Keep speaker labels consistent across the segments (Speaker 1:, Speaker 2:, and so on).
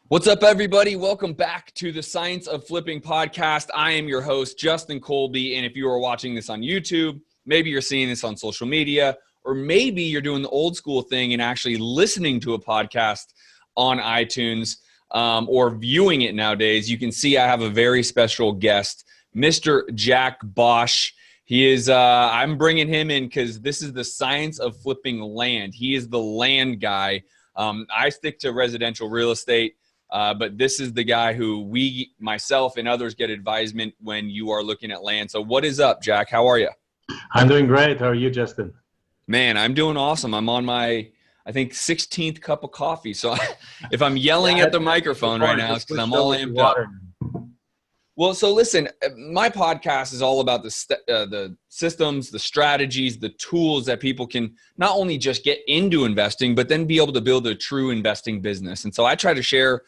Speaker 1: What's up, everybody? Welcome back to the Science of Flipping podcast. I am your host, Justin Colby, and if you are watching this on YouTube, maybe you're seeing this on social media, or maybe you're doing the old school thing and actually listening to a podcast on iTunes or viewing it nowadays, you can see I have a very special guest, Mr. Jack Bosch. He is, I'm bringing him in because this is the science of flipping land. He is the land guy. I stick to residential real estate. But this is the guy who myself and others get advisement when you are looking at land. So what is up, Jack? How are you?
Speaker 2: I'm doing great. How are you, Justin?
Speaker 1: Man, I'm doing awesome. I'm on my, I think, 16th cup of coffee. So if I'm yelling at the microphone right now, it's because I'm all amped up. Well, so listen, my podcast is all about the systems, the strategies, the tools that people can not only just get into investing, but then be able to build a true investing business. And so I try to share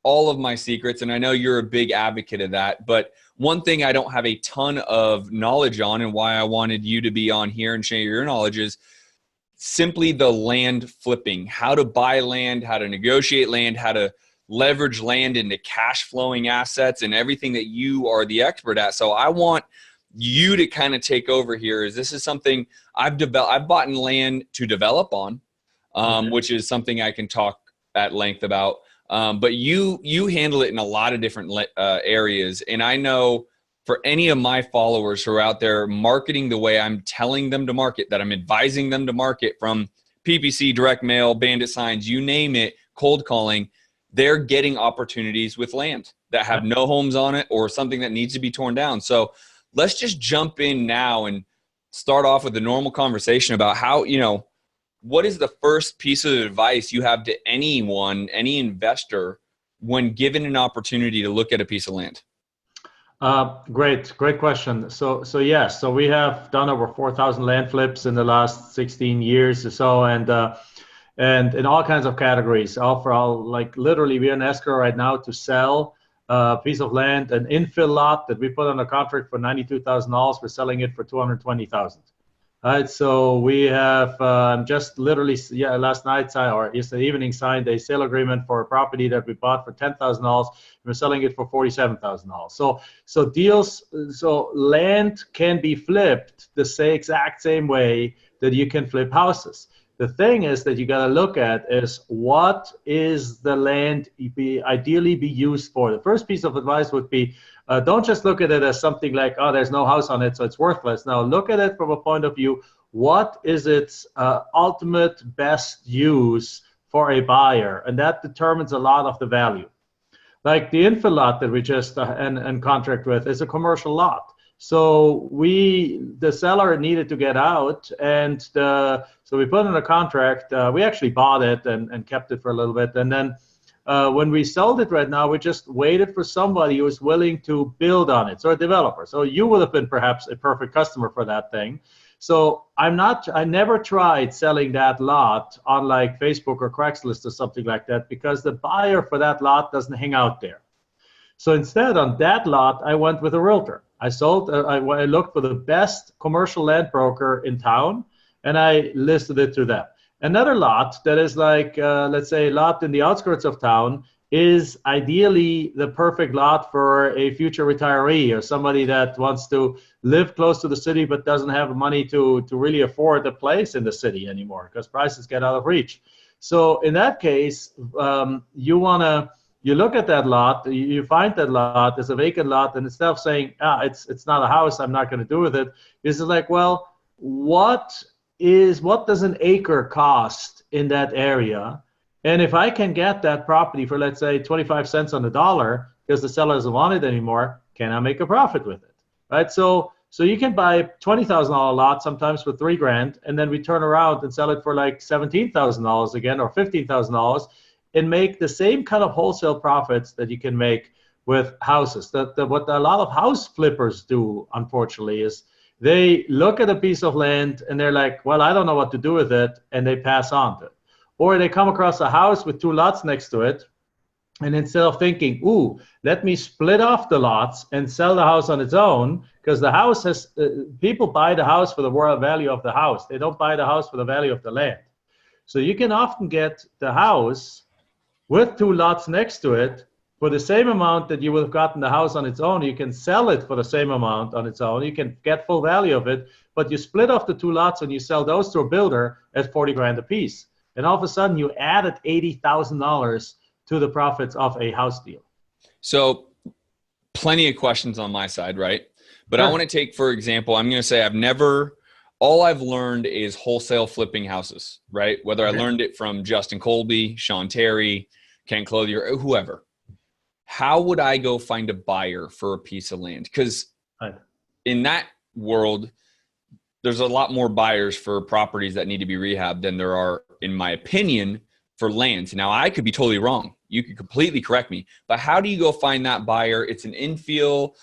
Speaker 1: all of my secrets, and I know you're a big advocate of that. But one thing I don't have a ton of knowledge on, and why I wanted you to be on here and share your knowledge, is simply the land flipping, how to buy land, how to negotiate land, how to leverage land into cash flowing assets and everything that you are the expert at. So I want you to kind of take over here. This is something I've bought in land to develop on, which is something I can talk at length about. But you handle it in a lot of different areas. And I know for any of my followers who are out there marketing the way I'm telling them to market, that I'm advising them to market, from PPC, direct mail, bandit signs, you name it, cold calling, they're getting opportunities with land that have no homes on it or something that needs to be torn down. So let's just jump in now and start off with a normal conversation about how, what is the first piece of advice you have to anyone, any investor, when given an opportunity to look at a piece of land?
Speaker 2: Great question. So yes, so we have done over 4,000 land flips in the last 16 years or so, and in all kinds of categories. Like literally, we're in escrow right now to sell a piece of land, an infill lot that we put on a contract for $92,000. We're selling it for $220,000. Right, so we have just literally last night or yesterday evening signed a sale agreement for a property that we bought for $10,000. We're selling it for $47,000. So land can be flipped the exact same way that you can flip houses. The thing is that you got to look at is, what is the land ideally be used for? The first piece of advice would be, don't just look at it as something like, oh, there's no house on it, so it's worthless. Now look at it from a point of view, what is its ultimate best use for a buyer? And that determines a lot of the value. Like the infill lot that we just in contract with is a commercial lot. So the seller needed to get out, and so we put in a contract. We actually bought it and kept it for a little bit, and then when we sold it right now, we just waited for somebody who was willing to build on it, so a developer. So you would have been perhaps a perfect customer for that thing. So I never tried selling that lot on like Facebook or Craigslist or something like that, because the buyer for that lot doesn't hang out there. So instead, on that lot, I went with a realtor. I looked for the best commercial land broker in town, and I listed it to them. Another lot that is like, let's say, a lot in the outskirts of town is ideally the perfect lot for a future retiree or somebody that wants to live close to the city but doesn't have money to really afford a place in the city anymore because prices get out of reach. So in that case, you look at that lot, you find that lot, it's a vacant lot, and instead of saying, it's not a house, I'm not going to do with it, this is like, well, what does an acre cost in that area? And if I can get that property for, let's say, 25 cents on the dollar because the seller doesn't want it anymore, can I make a profit with it? Right? So you can buy $20,000 lot sometimes for $3,000, and then we turn around and sell it for like $17,000 again or $15,000. And make the same kind of wholesale profits that you can make with houses. What a lot of house flippers do, unfortunately, is they look at a piece of land and they're like, well, I don't know what to do with it, and they pass on to it. Or they come across a house with 2 lots next to it, and instead of thinking, ooh, let me split off the lots and sell the house on its own, because the house has, people buy the house for the raw value of the house. They don't buy the house for the value of the land. So you can often get the house with 2 lots next to it, for the same amount that you would have gotten the house on its own, you can sell it for the same amount on its own. You can get full value of it, but you split off the 2 lots and you sell those to a builder at 40 grand a piece. And all of a sudden you added $80,000 to the profits of a house deal.
Speaker 1: So plenty of questions on my side, right? But sure. I want to take, for example, I'm going to say all I've learned is wholesale flipping houses, right? Whether I learned it from Justin Colby, Sean Terry, Ken Clothier, whoever. How would I go find a buyer for a piece of land? Because in that world, there's a lot more buyers for properties that need to be rehabbed than there are, in my opinion, for land. Now, I could be totally wrong. You could completely correct me. But how do you go find that buyer? It's an infill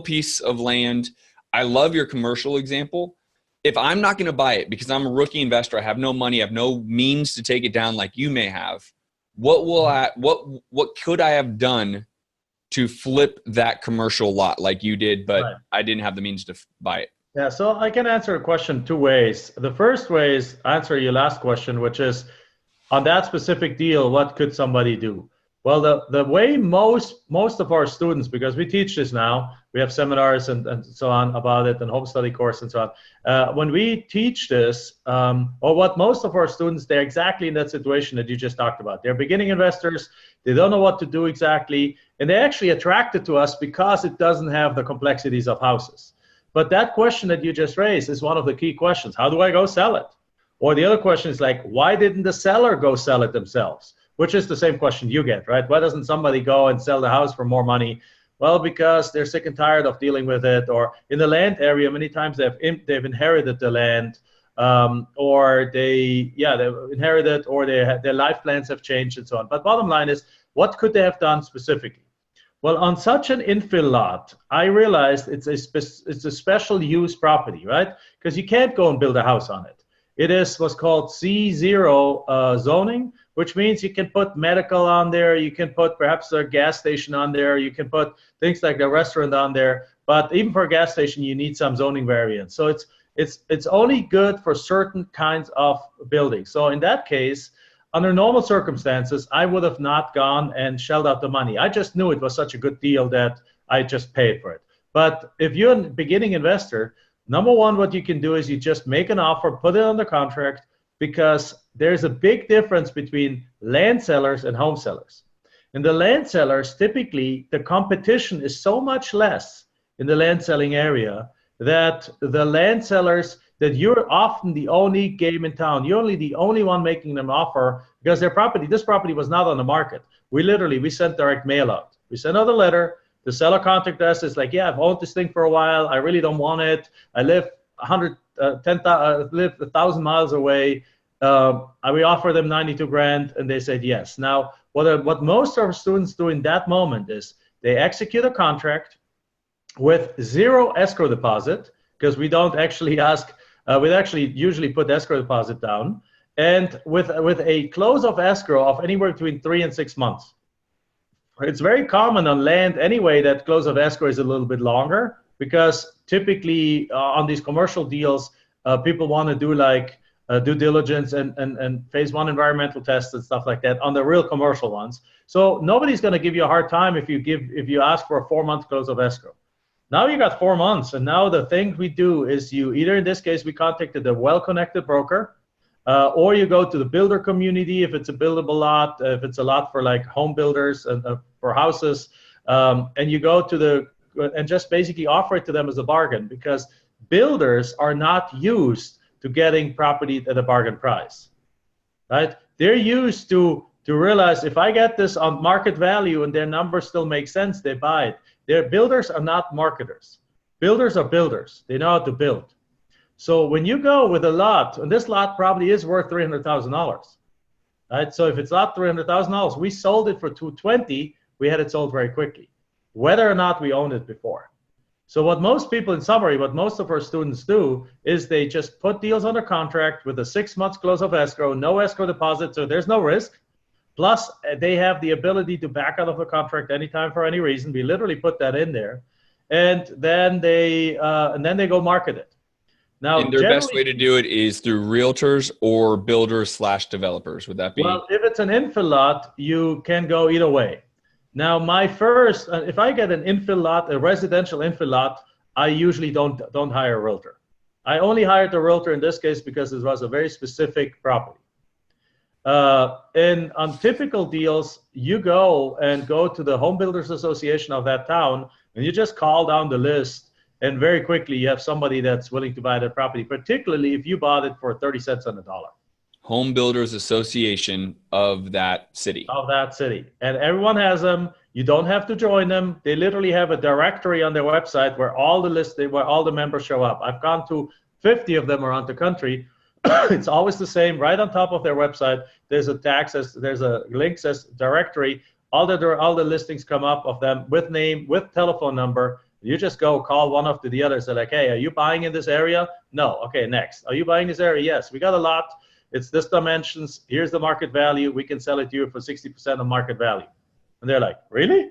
Speaker 1: piece of land. I love your commercial example. If I'm not going to buy it because I'm a rookie investor, I have no money, I have no means to take it down like you may have, what could I have done to flip that commercial lot like you did, but I didn't have the means to buy it?
Speaker 2: Yeah, so I can answer a question 2 ways. The first way is answer your last question, which is on that specific deal, what could somebody do? Well, the way most of our students, because we teach this now, we have seminars and so on about it, and home study course and so on. When we teach this, or what most of our students, they're exactly in that situation that you just talked about. They're beginning investors, they don't know what to do exactly, and they're actually attracted to us because it doesn't have the complexities of houses. But that question that you just raised is one of the key questions. How do I go sell it? Or the other question is like, why didn't the seller go sell it themselves? Which is the same question you get, right? Why doesn't somebody go and sell the house for more money? Well, because they're sick and tired of dealing with it. Or in the land area, many times they've inherited the land, or they've inherited, or their life plans have changed and so on. But bottom line is, what could they have done specifically? Well, on such an infill lot, I realized it's a special use property, right? Because you can't go and build a house on it. It is what's called C0 zoning, which means you can put medical on there, you can put perhaps a gas station on there, you can put things like a restaurant on there, but even for a gas station, you need some zoning variants. So it's only good for certain kinds of buildings. So in that case, under normal circumstances, I would have not gone and shelled out the money. I just knew it was such a good deal that I just paid for it. But if you're a beginning investor, number one, what you can do is you just make an offer, put it under contract, because there's a big difference between land sellers and home sellers. In the land sellers, typically, the competition is so much less in the land selling area that the land sellers, that you're often the only game in town. You're only the only one making them offer because this property was not on the market. We sent direct mail out. We sent out a letter. The seller contacted us. It's like, yeah, I've owned this thing for a while. I really don't want it. I live 1,000 miles away. We offer them 92 grand, and they said yes. Now, what most of our students do in that moment is they execute a contract with 0 escrow deposit, because we don't actually ask. We'd actually usually put escrow deposit down, and with a close of escrow of anywhere between 3 and 6 months. It's very common on land anyway that close of escrow is a little bit longer, because typically on these commercial deals, people want to do like due diligence and phase 1 environmental tests and stuff like that on the real commercial ones. So nobody's going to give you a hard time if you ask for a 4-month close of escrow. Now you got 4 months, and now the thing we do is you either, in this case, we contacted a well-connected broker, or you go to the builder community if it's a buildable lot, if it's a lot for like home builders and for houses, and you go to and just basically offer it to them as a bargain, because builders are not used to getting property at a bargain price, right? They're used to realize if I get this on market value and their numbers still make sense, they buy it. Their builders are not marketers. Builders are builders. They know how to build. So when you go with a lot, and this lot probably is worth $300,000, right? So if it's not $300,000, we sold it for $220,000. We had it sold very quickly, whether or not we owned it before. So what most people, in summary, what most of our students do is they just put deals under contract with a 6 months close of escrow, no escrow deposit, so there's no risk. Plus, they have the ability to back out of the contract anytime for any reason. We literally put that in there, and then they go market it. Now,
Speaker 1: and their best way to do it is through realtors or builders/developers. Would that be?
Speaker 2: Well, if it's an infill lot, you can go either way. Now, if I get an infill lot, a residential infill lot, I usually don't hire a realtor. I only hired a realtor in this case because it was a very specific property. And on typical deals, you go to the Home Builders Association of that town, and you just call down the list, and very quickly you have somebody that's willing to buy that property, particularly if you bought it for 30 cents on the dollar.
Speaker 1: Home Builders Association of that city.
Speaker 2: Of that city. And everyone has them. You don't have to join them. They literally have a directory on their website where all the members show up. I've gone to 50 of them around the country. It's always the same. Right on top of their website, there's a link says directory. All the listings come up of them with name, with telephone number. You just go call one after the other. Say like, hey, are you buying in this area? No. Okay, next. Are you buying this area? Yes. We got a lot. It's this dimensions. Here's the market value. We can sell it to you for 60% of market value. And they're like, really?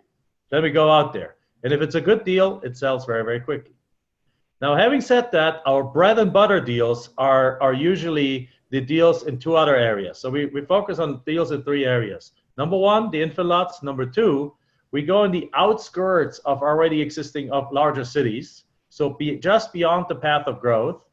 Speaker 2: Let me go out there. And if it's a good deal, it sells very, very quickly. Now, having said that, our bread and butter deals are usually the deals in two other areas. So we focus on deals in three areas. Number one, the infill lots. Number two, we go in the outskirts of already existing of larger cities. So just beyond the path of growth.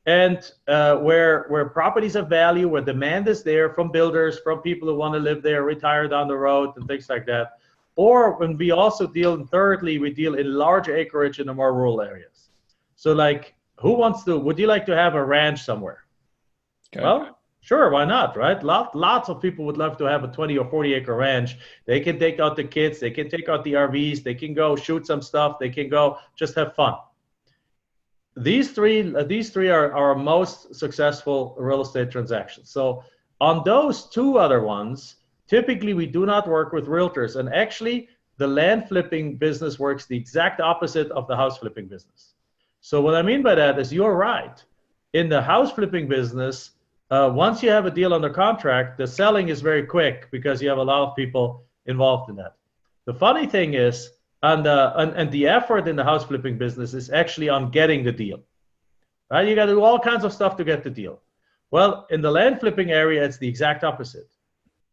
Speaker 2: And where properties have value, where demand is there from builders, from people who want to live there, retire down the road, and things like that. Or when we also deal, thirdly, we deal in large acreage in the more rural areas. So like, would you like to have a ranch somewhere? Okay. Well, sure, why not, right? Lots of people would love to have a 20 or 40 acre ranch. They can take out the kids, they can take out the RVs, they can go shoot some stuff, they can go just have fun. These three are our most successful real estate transactions. So on those two other ones, typically we do not work with realtors. And actually, the land flipping business works the exact opposite of the house flipping business. So what I mean by that is you're right. In the house flipping business, once you have a deal under contract, the selling is very quick because you have a lot of people involved in that. The funny thing is, and the effort in the house flipping business is actually on getting the deal, right? You got to do all kinds of stuff to get the deal. Well, in the land flipping area, it's the exact opposite.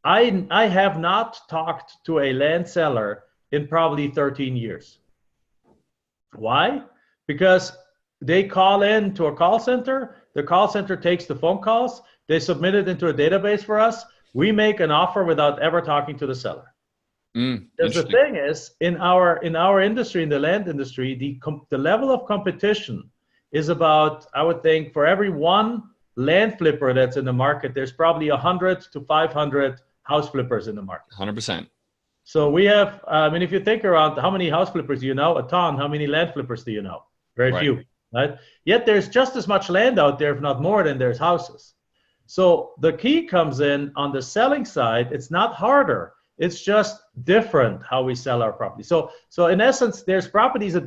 Speaker 2: I have not talked to a land seller in probably 13 years. Why? Because they call in to a call center. The call center takes the phone calls. They submit it into a database for us. We make an offer without ever talking to the seller. Because the thing is, in our industry, in the land industry, the level of competition is about, I would think, for every one land flipper that's in the market, there's probably 100 to 500 house flippers in the market.
Speaker 1: 100%.
Speaker 2: So we have, if you think around how many house flippers do you know? A ton. How many land flippers do you know? Very few, right? Yet there's just as much land out there, if not more, than there's houses. So the key comes in on the selling side. It's not harder. It's just different how we sell our property. So in essence, there's properties are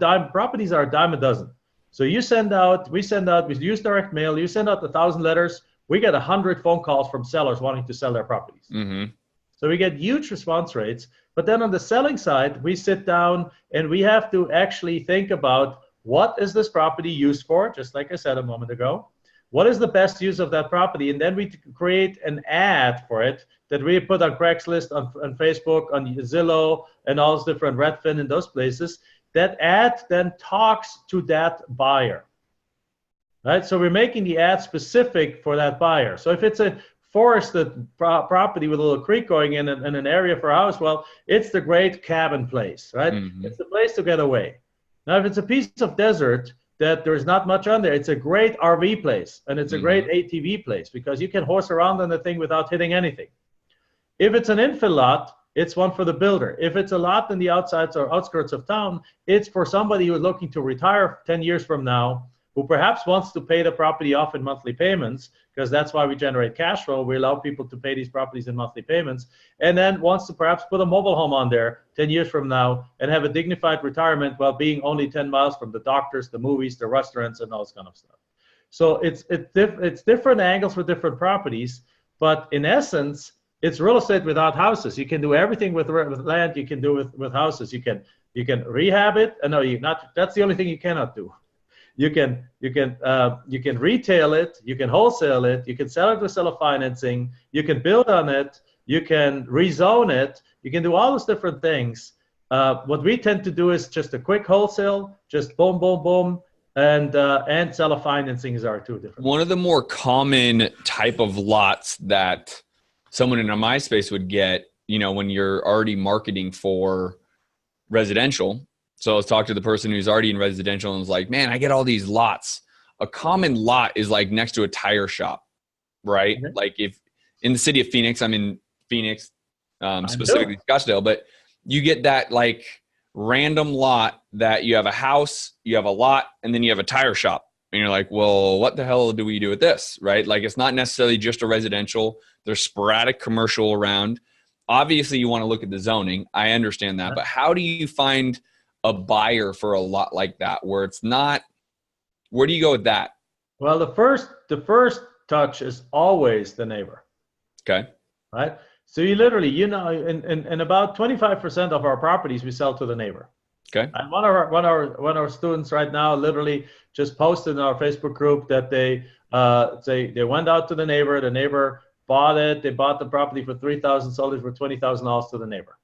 Speaker 2: a dime a dozen. So we use direct mail, you send out 1,000 letters, we get 100 phone calls from sellers wanting to sell their properties. Mm-hmm. So we get huge response rates. But then on the selling side, we sit down and we have to actually think about what is this property used for, just like I said a moment ago. What is the best use of that property? And then we create an ad for it that we put on Craigslist, on Facebook, on Zillow, and all those different Redfin and those places. That ad then talks to that buyer, right? So we're making the ad specific for that buyer. So if it's a forested property with a little creek going in and an area for a house, well, it's the great cabin place, right? Mm-hmm. It's the place to get away. Now, if it's a piece of desert that there's not much on there, it's a great RV place, and it's a great ATV place because you can horse around on the thing without hitting anything. If it's an infill lot, it's one for the builder. If it's a lot in the outsides or outskirts of town, it's for somebody who's looking to retire 10 years from now, who perhaps wants to pay the property off in monthly payments, because that's why we generate cash flow. We allow people to pay these properties in monthly payments, and then wants to perhaps put a mobile home on there 10 years from now and have a dignified retirement while being only 10 miles from the doctors, the movies, the restaurants, and all this kind of stuff. So it's different angles for different properties, but in essence, it's real estate without houses. You can do everything with land. You can do with houses. You can rehab it. No, that's the only thing you cannot do. you can retail it, you can wholesale it, you can sell it with seller financing, you can build on it, you can rezone it, you can do all those different things. What we tend to do is just a quick wholesale, just boom, boom, boom, and seller financing is our two different.
Speaker 1: One of the more common type of lots that someone in my space would get, when you're already marketing for residential. So let's talk to the person who's already in residential and is like, man, I get all these lots. A common lot is like next to a tire shop, right? Mm-hmm. Like if in the city of Phoenix, I'm in Phoenix, specifically Scottsdale, but you get that like random lot that you have a house, you have a lot, and then you have a tire shop. And you're like, well, what the hell do we do with this, right? Like it's not necessarily just a residential. There's sporadic commercial around. Obviously, you want to look at the zoning. I understand that. But how do you find a buyer for a lot like that where it's not – where do you go with that?
Speaker 2: Well, the first touch is always the neighbor.
Speaker 1: Okay.
Speaker 2: Right? So you literally, in about 25% of our properties, we sell to the neighbor.
Speaker 1: Okay.
Speaker 2: And one of our students right now literally just posted in our Facebook group that they went out to the neighbor bought it, they bought the property for $3,000, sold it for $20,000 to the neighbor,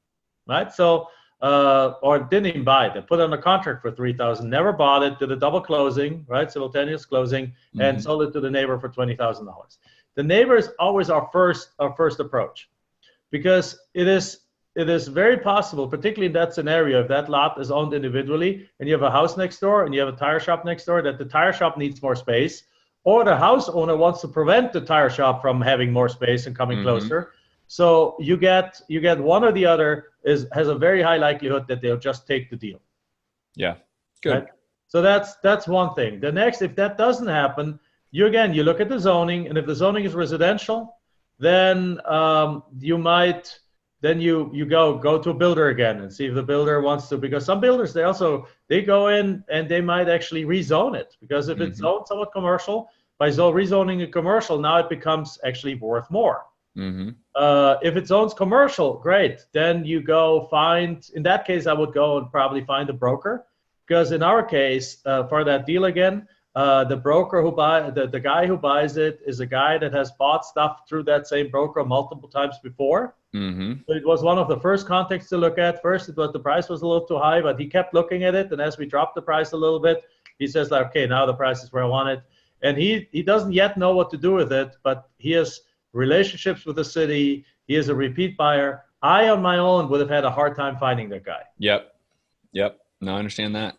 Speaker 2: right? So or didn't even buy it, they put it on a contract for $3,000, never bought it, did a double closing, right, simultaneous closing, and sold it to the neighbor for $20,000. The neighbor is always our first approach, because it is very possible, particularly in that scenario, if that lot is owned individually and you have a house next door and you have a tire shop next door, that the tire shop needs more space, or the house owner wants to prevent the tire shop from having more space and coming closer. So you get one or the other has a very high likelihood that they'll just take the deal.
Speaker 1: Yeah, good. Right?
Speaker 2: So that's one thing. The next, if that doesn't happen, you look at the zoning, and if the zoning is residential, then you go to a builder again and see if the builder wants to, because some builders, they go in and they might actually rezone it, because if it's zoned somewhat commercial, by rezoning it commercial, now it becomes actually worth more. If it zones commercial, great. Then you go in that case, I would go and probably find a broker, because in our case, for that deal again, the broker the guy who buys it is a guy that has bought stuff through that same broker multiple times before. So it was one of the first contacts to look at. First, the price was a little too high, but he kept looking at it. And as we dropped the price a little bit, he says, like, okay, now the price is where I want it. And he doesn't yet know what to do with it, but he has relationships with the city. He is a repeat buyer. I, on my own, would have had a hard time finding that guy.
Speaker 1: Yep. No, I understand that.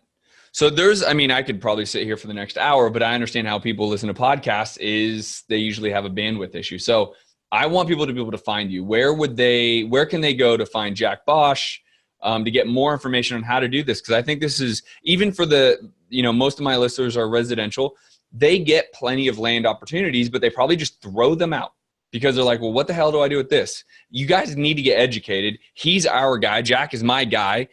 Speaker 1: So I could probably sit here for the next hour, but I understand how people listen to podcasts is they usually have a bandwidth issue. So I want people to be able to find you. Where can they go to find Jack Bosch to get more information on how to do this? Because I think this is, even for most of my listeners are residential. They get plenty of land opportunities, but they probably just throw them out because they're like, well, what the hell do I do with this? You guys need to get educated. He's our guy. Jack is my guy.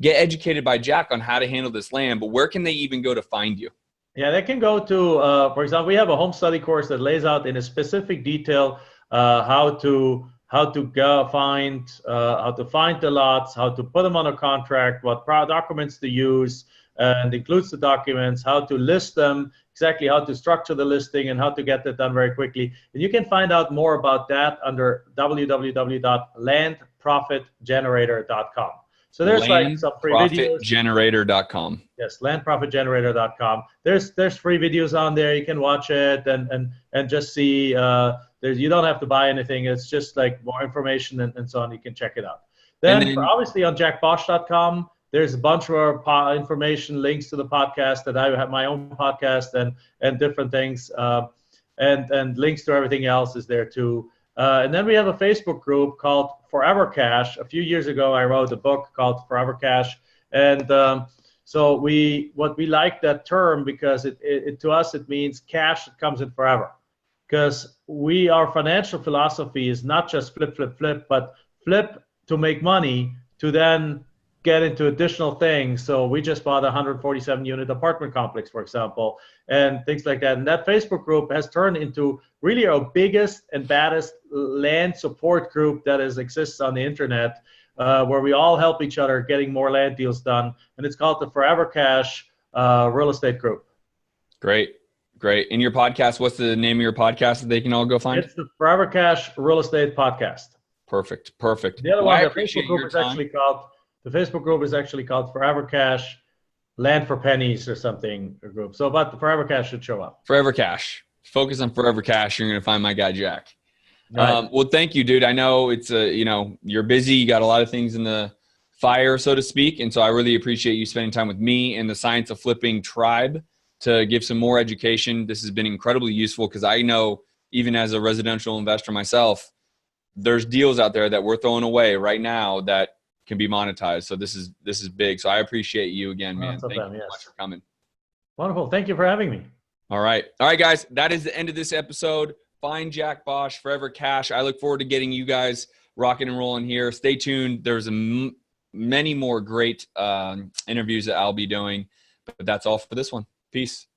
Speaker 1: Get educated by Jack on how to handle this land, but where can they even go to find you?
Speaker 2: Yeah, they can go to, for example, we have a home study course that lays out in a specific detail how to find the lots, how to put them on a contract, what documents to use, and includes the documents, how to list them, exactly how to structure the listing, and how to get that done very quickly. And you can find out more about that under www.landprofitgenerator.com. So there's like some free videos.
Speaker 1: Landprofitgenerator.com.
Speaker 2: Yes, landprofitgenerator.com. There's free videos on there. You can watch it and just see. You don't have to buy anything. It's just like more information and so on. You can check it out. Then obviously on jackbosch.com, there's a bunch of information, links to the podcast that I have, my own podcast and different things, and links to everything else is there too. And then we have a Facebook group called Forever Cash. A few years ago, I wrote a book called Forever Cash. And so we like that term because it to us, it means cash that comes in forever. Because our financial philosophy is not just flip, but flip to make money to then get into additional things. So we just bought a 147-unit apartment complex, for example, and things like that. And that Facebook group has turned into really our biggest and baddest land support group that exists on the internet, where we all help each other getting more land deals done. And it's called the Forever Cash Real Estate Group.
Speaker 1: Great. Great. In your podcast, what's the name of your podcast that they can all go find?
Speaker 2: It's the Forever Cash Real Estate Podcast.
Speaker 1: Perfect. Perfect.
Speaker 2: The other
Speaker 1: Well,
Speaker 2: one,
Speaker 1: I
Speaker 2: the
Speaker 1: appreciate
Speaker 2: Facebook group
Speaker 1: your
Speaker 2: is
Speaker 1: time.
Speaker 2: actually called, the Facebook group is actually called Forever Cash Land for Pennies or something group. So, but the Forever Cash should show up.
Speaker 1: Forever Cash. Focus on Forever Cash. You're going to find my guy, Jack.
Speaker 2: Right.
Speaker 1: Well, thank you, dude. I know it's you're busy. You got a lot of things in the fire, so to speak. And so I really appreciate you spending time with me and the Science of Flipping tribe to give some more education. This has been incredibly useful because I know even as a residential investor myself, there's deals out there that we're throwing away right now that can be monetized. So this is big. So I appreciate you again, man. Thank you so much for coming.
Speaker 2: Wonderful. Thank you for having me.
Speaker 1: All right. All right, guys. That is the end of this episode. Find Jack Bosch, Forever Cash. I look forward to getting you guys rocking and rolling here. Stay tuned. There's many more great interviews that I'll be doing, but that's all for this one. Peace.